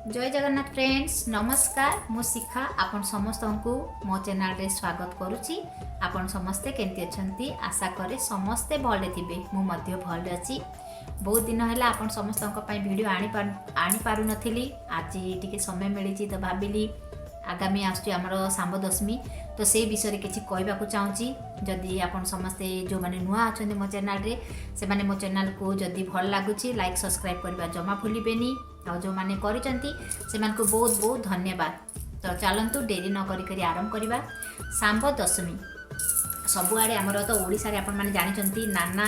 जय जगन्नाथ फ्रेंड्स नमस्कार मु शिखा आपन समस्त को मो चैनल रे स्वागत करुच्ची। आपन समस्ते केमती अच्छी आशा करे समस्ते भले थे मुझे भल अच्छी। बहुत दिन है आपन समस्त वीडियो आनी पारु नथिली आज टिके समय मिली तो भाविली आगामी आमर सांब दशमी तो से विषय किसी कहवाक चाहूँगी। जदि आपन समस्ते जो मैंने नुआ अच्छा मो चैनल रे से माने मो चैनल को जदि भल लगुच लाइक सब्सक्राइब करने जमा भूलें और जो मैंने कर बहुत बहुत धन्यवाद। तो चलतु डेरी न करी आरंभ करवा। सांब दशमी सबुआड़े आमर तो ओडिशा रे आपण माने जानिचंती नाना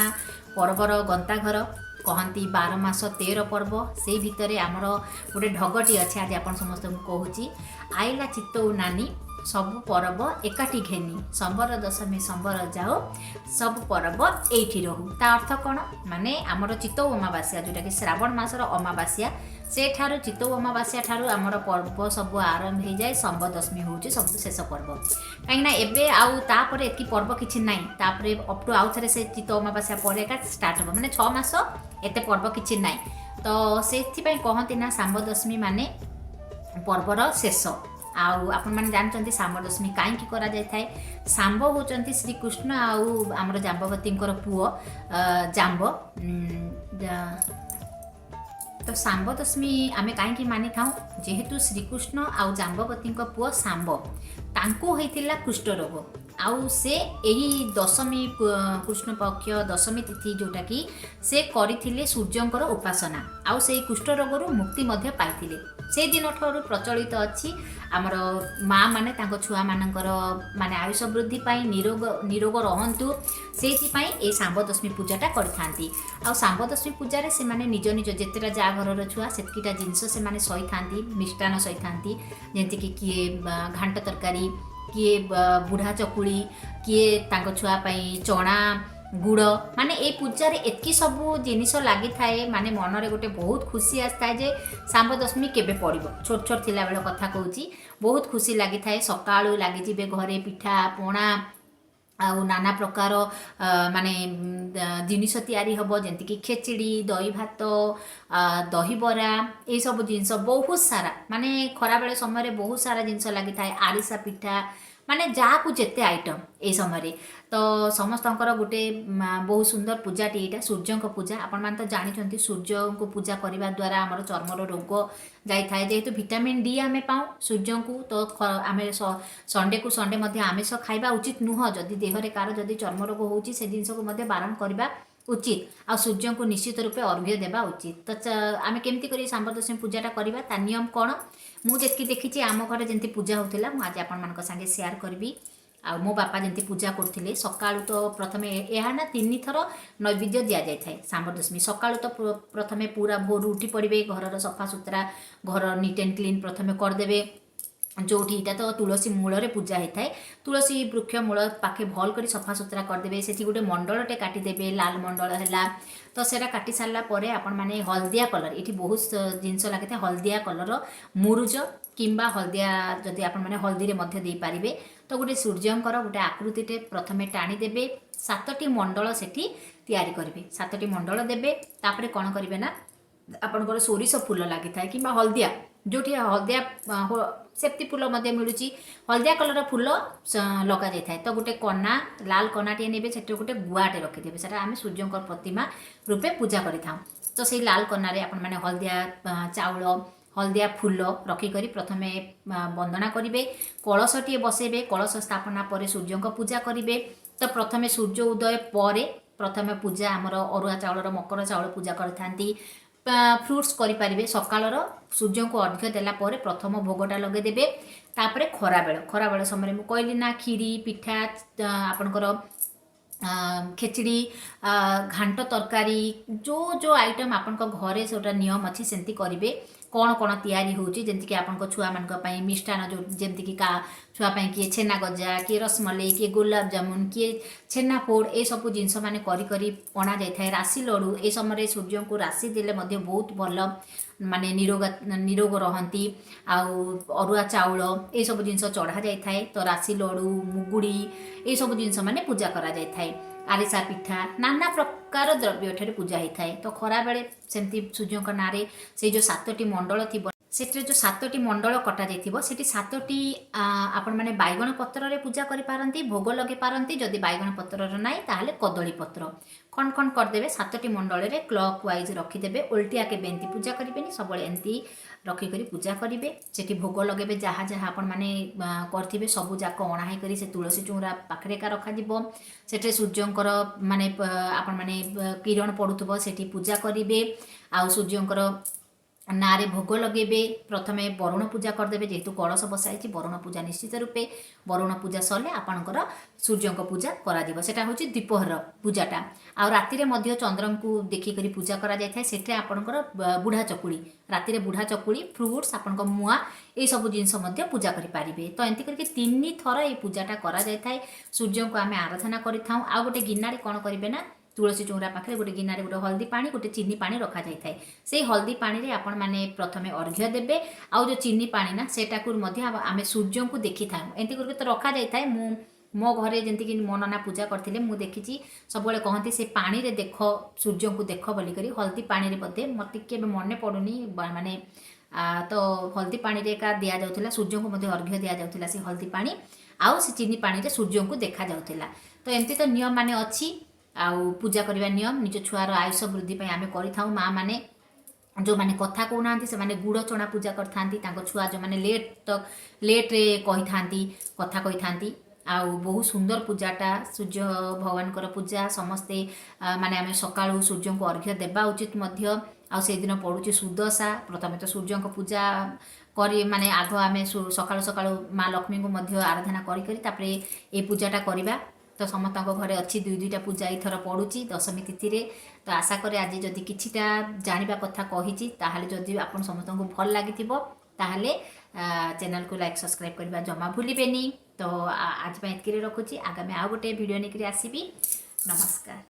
पर्वर गंता घर कहती 12 मास 13 पर्व से भितर आमर गोटे ढगटी अच्छे आज आप समस्त कहूँ आईला चित्तौ नानी सब पर्व एकाठी घेनी संबर दशमी संबर जाओ सब पर्व एठी रहू। ता अर्थ कौन माने आमर चित्तौ अमावास्या जोटा कि श्रावण मासर अमावास्या से ठारू चित्तौ अमावास्या ठारू आमर पर्व सब आरंभ हो जाए। संब दशमी हूँ सब शेष पर्व कहीं एबे आउ तापर एतकी पर्व किछि नाई तापर अप टू आउ थे से चित्तौ अमावास्या पर एका स्टार्ट हो माने 6 मास एते पर्व किछि नाई। तो से कहती ना सांब दशमी माने पर्वर शेष। आउ आपण माने जानचंती सांब दशमी कहीं करा जाय थाए। सांब होचंती श्रीकृष्ण आउ आमर जाम्बवती पुओ जाम्ब। तो सांब दशमी आमे कहीं मानी था जेहेतु श्रीकृष्ण आउ जाम्बवती पुओ सांब तांको होइतिला कुष्ठ रोग आउ से यही दशमी कृष्ण पक्ष दशमी तिथि जोटा कि से करथिले सूर्यंकर उपासना आउ से कुष्ठ रोगरू मुक्ति मध्य पाइथिले। से दिन ठारू प्रचलित अच्छी आमर माँ माने तांको छुआ मानकर माने आयुष वृद्धि पाई निरोग रहंतु सेथिपाई ए सांब दशमी पूजाटा करथांती। आउ सांब दशमी पूजा से माने निज निज जेतेटा जा घरर छुआ सेतकीटा जिनस से माने सही थांती मिष्टान सही थांती जेंति कि किए घांट तरकारी किए बुढ़ा चकुली किए तांको छुआ पाई चना गुड़ माने ए पूजा रे एतकी सब जिनिस लगी थाए माने मन रे गोटे बहुत खुशी आसता है जे सांब दशमी केबे पड़िबो। छोट छोट थिला बेले कथा कहूची बहुत खुशी लगी थाए सकाळू लागि जिबे घरे पिठा पणा आउ नाना प्रकार माने जिनिस तैयारी हबो जेंति कि खेचड़ी दही भात दही बरा ए सब जिनिस बहुत सारा माने खरा बेले समय बहुत सारा जिनिस लगी थाए आरिसा पिठा माने जहाँ को जेते आइटम ए समय तो समस्तंकर गोटे बहुत सुंदर पूजाटी यहाँ सूर्य को पूजा आपण मैंने तो जानते सूर्य को पूजा करने द्वारा आमर चर्मर रोग जाए जेहेतु विटामिन डी आमे पाऊँ सूर्य को तो आम संडे को संडे आमिष खाइबा उचित नुह जदि देहरे कार जदि चर्म रोग होची से जिनस को बारण करवा उचित आ सूर्य को निश्चित रूपे अर्घ्य देवा उचित। तो आम केमती करी सांब दशमी पूजाटा करवा ता नियम कौन मुझे देखी आम घर जमी पूजा होता मुझे आपण सागे सेयार करी। आ मो बापा जमी पूजा करते सकाळू तो प्रथम यह ना 3 थर नैवेद्य दि जाए थाए सांब दशमी सकाळू तो प्रथमे पूरा भोर उठी पड़े घर सफा सुतरा घर नीट एंड क्लीन प्रथमे करदे जोठी इटा तो तुलसी मूल पूजा होता है तुलसी वृक्ष मूल पाखे भल कर सफा सुतरा करदे से गोटे मंडलटे काटिदेवे लाल मंडल है तो सेटा काटी सारा पर आपण मैंने हलदिया कलर ये बहुत जिनस लगे हलदिया कलर मुरुज किंबा हलदिया जदि आपण मैंने हल्दी में दे पारे तो गोटे सूर्यंकर गोटे आकृतिटे प्रथमे टाणीदेवे 7टी मंडल सेठी तैयारी करेंगे 7टी मंडल देवे तापरे कौन करेंगे ना आपंकर सोरिष फूल लगी था कि हलदिया जोटी हलदिया सेफ्टी फूल मिलूँ हलदिया कलर फूल लगा जाए तो गोटे कना लाल कनाटे ने से गोटे गुआटे रखिदेवे से आम सूर्य प्रतिमा रूपे पूजा करें तो से लाल कनारे आपण मैंने हलदिया चाउल हलदिया फूल रखिक प्रथमे वंदना करेंगे कलशटी बसैबे कलश स्थापना पर सूर्य पूजा करेंगे। तो प्रथमे सूर्य उदय पर प्रथमे पूजा आमर अरुआ चाउल मकर चाउल पूजा करथांती फ्रुट्स करें सकाळर सूर्य को अर्घ्य देला पर प्रथम भोगटा लगेदेवे तापर खरा बेल समय मुझे कहली ना खीरी पिठा आपणकर खेचड़ी घांट तरकारी जो जो आइटम आपण घरे से नियम अच्छी सेमती करेंगे कौन कौन तैयारी होची जेमती कि आपण छुआ मान मिष्टान जो जमती कि छुआ किए छेना गजा किए रसमलाई किए गुलाब जामुन किए छेना पोड़ ए सब जिनस माने करी अणा जाए राशि लड़ू ए समय सूर्य को राशि देले बहुत भल माने निरोग रहती आउ अरुआ चाउल ए सब जिनस चढ़ा जाए तो राशि लड़ू मुगुड़ी ए सब जिनस माने पूजा करा जाए आरिसा पिठा नाना प्रकार द्रव्य पूजा होता है। तो खरा बेले सेमती सूर्य ना से जो 7टी मंडल थी सेठरे जो 7टी मंडल कटा जाइथिबो सेठी 7टी आपण माने बाइगण पत्र रे पूजा करि पारंती, भोग लगे पारंती। जदि बाइगण पत्र रे नाही ताहले कदली पत्र खंड खंड कर देबे। 7टी मंडल रे क्लॉक वाइज रखि देबे। उल्टिया के बेंती पूजा करिबेनी, सबले एंती रखि करी पूजा करिवे। सेठी भोग लगेबे, जहा जहा आपण माने करथिबे सब जाक अणा हे करी से तुलसी चौरा पाखरे का रखा दिबो। सेठे सूर्यंकर माने आपण माने किरण पडुथबो, सेठी पूजा करिवे। आ सूर्यंकर नारे भोग लगेबे। प्रथमे वरुण पूजा करदेबे, जेहेतु कलश बसाई वरुण पूजा निश्चित रूपे। वरुण पूजा सरले आपणकर सूर्यंक पूजा करा दिबो। सेटा होची द्विपहर पूजाटा। आ राति रे मध्य चंद्र को देखि करी पूजा करा जाय थाए। सेठे आपणकर बुढ़ा चकुड़ी, राति रे बुढ़ा चकुड़ी, फ्रुट्स, आपणक मुआ ए सब जिंस मध्य पूजा करि पारिबे। तो एंती करके 3 थर ए पूजाटा करा जाय थाए। सूर्य को आमे आराधना करि थाउ। आ गोटे गिन्नारे कोन करिवे ना, तुलसी चौरा पाखे गोटे गिनारे गोटे हल्दी पानी, गोटे चीनी पानी रखा जाए थाए। से हल्दी पानी रे आपण माने प्रथमे अर्घ्य देबे। आउ जो चीनी पानी ना सेटा को मध्य आमे सूर्य को देखि थाउ। एंती करके तो रखा जाए थाए। मो घरे जेंति कि मो नना पूजा करथिले, मु देखिची सबले कहंती से पानी रे देख सूर्य को देख बोली करी। हल्दी पानी रे बदे मते के मने पडुनी माने तो हल्दी पानी रे का दिया जाउथिला, सूर्य को मध्य अर्घ्य दिया जाउथिला। से हल्दी पानी आउ से चीनी पानी रे सूर्य को देखा जाउथिला। तो एंती तो नियम माने अछि। आउ पूजा करबा नियम निज छुआर आयुष वृद्धि पई आमे करि थाउ। माँ माने जो माने कथा कहना से माने गुड़ चना पूजा करथांती। तांको छुआ जो माने लेट रे कहि थांती, कथा कहि थांती। आउ बहुत सुंदर पूजाटा सूर्य भगवान पूजा समस्ते माने आमे सकाळू सूर्य को अर्घ्य देबा उचित मध्य। आउ से दिन पडुची सुदशा। प्रथमे तो सूर्य को पूजा करी माने आग आमे सकाळू सकाळू माँ लक्ष्मी को मध्य आराधना करी करी तापरे ए पूजाटा करिबा। तो समस्त घरे अच्छी दुई दुईटा पूजा एथर पड़ुची दशमी तिथि रे। तो आशा करे आज जदि किछिटा जानिबा कथा कहिची ताहाले जदि आपन समस्त को भल लागिथिबो ताहाले चैनल को लाइक सब्सक्राइब करबा जमा भूलिबेनी। तो आज पय एतकी रे रखुची। आगामी आ गोटे वीडियो नेकरी आसीबी। नमस्कार।